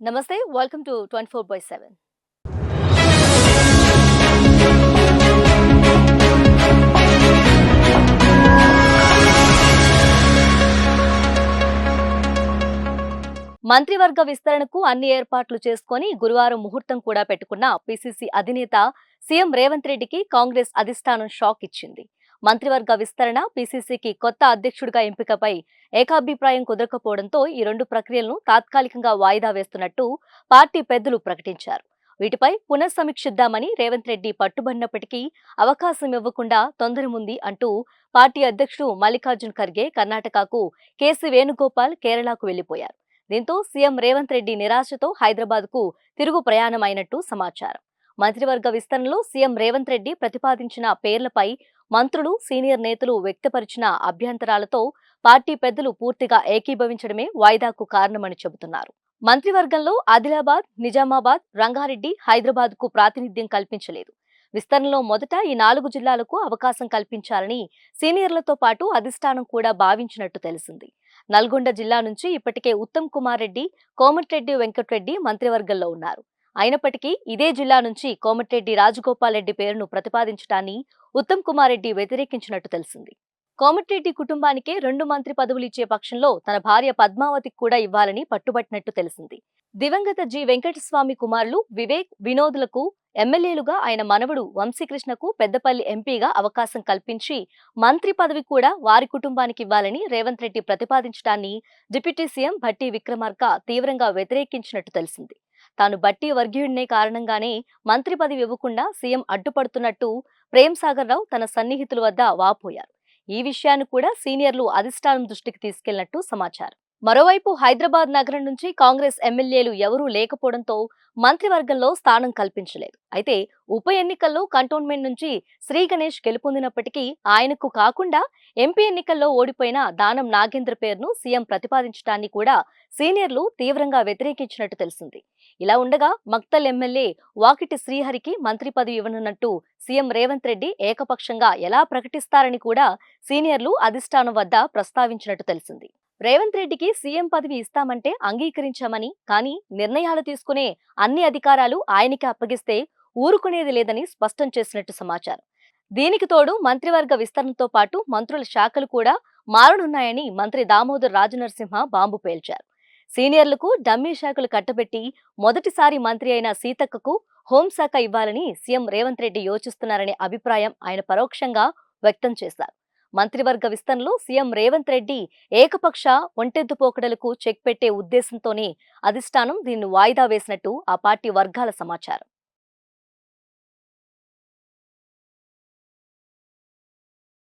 Namaste, welcome to 24/7. మంత్రివర్గ విస్తరణకు అన్ని ఏర్పాట్లు చేసుకొని గురువారం ముహూర్తం కూడా పెట్టుకున్న పీసీసీ అధినేత సీఎం రేవంత్ రెడ్డికి కాంగ్రెస్ అధిష్టానం షాక్ ఇచ్చింది. మంత్రివర్గ విస్తరణ, పీసీసీకి కొత్త అధ్యక్షుడిగా ఎంపికపై ఏకాభిప్రాయం కుదరకపోవడంతో ఈ రెండు ప్రక్రియలను తాత్కాలికంగా వాయిదా వేస్తున్నట్టు పార్టీ పెద్దలు ప్రకటించారు. వీటిపై పునఃసమీక్షిద్దామని రేవంత్ రెడ్డి పట్టుబడినప్పటికీ అవకాశం ఇవ్వకుండా తొందరముంది అంటూ పార్టీ అధ్యక్షుడు మల్లికార్జున్ ఖర్గే కర్ణాటకకు, కేసీ వేణుగోపాల్ కేరళకు వెళ్లిపోయారు. దీంతో సీఎం రేవంత్ రెడ్డి నిరాశతో హైదరాబాద్కు తిరుగు ప్రయాణం అయినట్టు సమాచారం. మంత్రివర్గ విస్తరణలో సీఎం రేవంత్ రెడ్డి ప్రతిపాదించిన పేర్లపై మంత్రులు, సీనియర్ నేతలు వ్యక్తపరిచిన అభ్యంతరాలతో పార్టీ పెద్దలు పూర్తిగా ఏకీభవించడమే వాయిదాకు కారణమని చెబుతున్నారు. మంత్రివర్గంలో ఆదిలాబాద్, నిజామాబాద్, రంగారెడ్డి, హైదరాబాద్కు ప్రాతినిధ్యం కల్పించలేదు. విస్తరణలో మొదట ఈ 4 జిల్లాలకు అవకాశం కల్పించాలని సీనియర్లతో పాటు అధిష్టానం కూడా భావించినట్టు తెలిసింది. నల్గొండ జిల్లా నుంచి ఇప్పటికే ఉత్తమ్ కుమార్ రెడ్డి, కోమటిరెడ్డి వెంకటరెడ్డి మంత్రివర్గంలో ఉన్నారు. అయినప్పటికీ ఇదే జిల్లా నుంచి కోమటిరెడ్డి రాజగోపాల్ రెడ్డి పేరును ప్రతిపాదించడాన్ని ఉత్తమ్ కుమార్ రెడ్డి వ్యతిరేకించినట్టు తెలిసింది. కోమటిరెడ్డి కుటుంబానికే 2 మంత్రి పదవులు ఇచ్చే పక్షంలో తన భార్య పద్మావతికి కూడా ఇవ్వాలని పట్టుబట్టినట్టు తెలిసింది. దివంగత జి వెంకటస్వామి కుమారులు వివేక్, వినోద్లకు ఎమ్మెల్యేలుగా, ఆయన మనవడు వంశీకృష్ణకు పెద్దపల్లి ఎంపీగా అవకాశం కల్పించి మంత్రి పదవి కూడా వారి కుటుంబానికి ఇవ్వాలని రేవంత్ రెడ్డి ప్రతిపాదించడాన్ని డిప్యూటీ సీఎం భట్టి విక్రమార్క తీవ్రంగా వ్యతిరేకించినట్టు తెలిసింది. తాను భట్టి వర్గీయుడినే కారణంగానే మంత్రి పదవి ఇవ్వకుండా సీఎం అడ్డుపడుతున్నట్టు ప్రేమ్ సాగర్ రావు తన సన్నిహితుల వద్ద వాపోయారు. ఈ విషయాన్ని కూడా సీనియర్లు అధిష్టానం దృష్టికి తీసుకెళ్లినట్టు సమాచారం. మరోవైపు హైదరాబాద్ నగరం నుంచి కాంగ్రెస్ ఎమ్మెల్యేలు ఎవరూ లేకపోవడంతో మంత్రివర్గంలో స్థానం కల్పించలేదు. అయితే ఉప ఎన్నికల్లో కంటోన్మెంట్ నుంచి శ్రీ గణేష్ గెలుపొందినప్పటికీ ఆయనకు కాకుండా ఎంపీ ఎన్నికల్లో ఓడిపోయిన దానం నాగేంద్ర పేరును సీఎం ప్రతిపాదించడాన్ని కూడా సీనియర్లు తీవ్రంగా వ్యతిరేకించినట్టు తెలిసింది. ఇలా ఉండగా మక్తల్ ఎమ్మెల్యే వాకిటి శ్రీహరికి మంత్రి పదవి ఇవ్వనున్నట్టు సీఎం రేవంత్ రెడ్డి ఏకపక్షంగా ఎలా ప్రకటిస్తారని కూడా సీనియర్లు అధిష్టానం వద్ద ప్రస్తావించినట్టు తెలిసింది. రేవంత్ రెడ్డికి సీఎం పదవి ఇస్తామంటే అంగీకరించామని, కానీ నిర్ణయాలు తీసుకునే అన్ని అధికారాలు ఆయనకి అప్పగిస్తే ఊరుకునేది లేదని స్పష్టం చేసినట్టు సమాచారం. దీనికి తోడు మంత్రివర్గ విస్తరణతో పాటు మంత్రుల శాఖలు కూడా మారనున్నాయని మంత్రి దామోదర్ రాజనరసింహ బాంబు పేల్చారు. సీనియర్లకు డమ్మీ శాఖలు కట్టబెట్టి మొదటిసారి మంత్రి అయిన సీతక్కకు హోంశాఖ ఇవ్వాలని సీఎం రేవంత్ రెడ్డి యోచిస్తున్నారనే అభిప్రాయం ఆయన పరోక్షంగా వ్యక్తం చేశారు. మంత్రివర్గ విస్తరణలో సీఎం రేవంత్ రెడ్డి ఏకపక్ష ఒంటెద్దు పోకడలకు చెక్ పెట్టే ఉద్దేశంతోనే అధిష్టానం దీన్ని వాయిదా వేసినట్టు ఆ పార్టీ వర్గాల సమాచారం.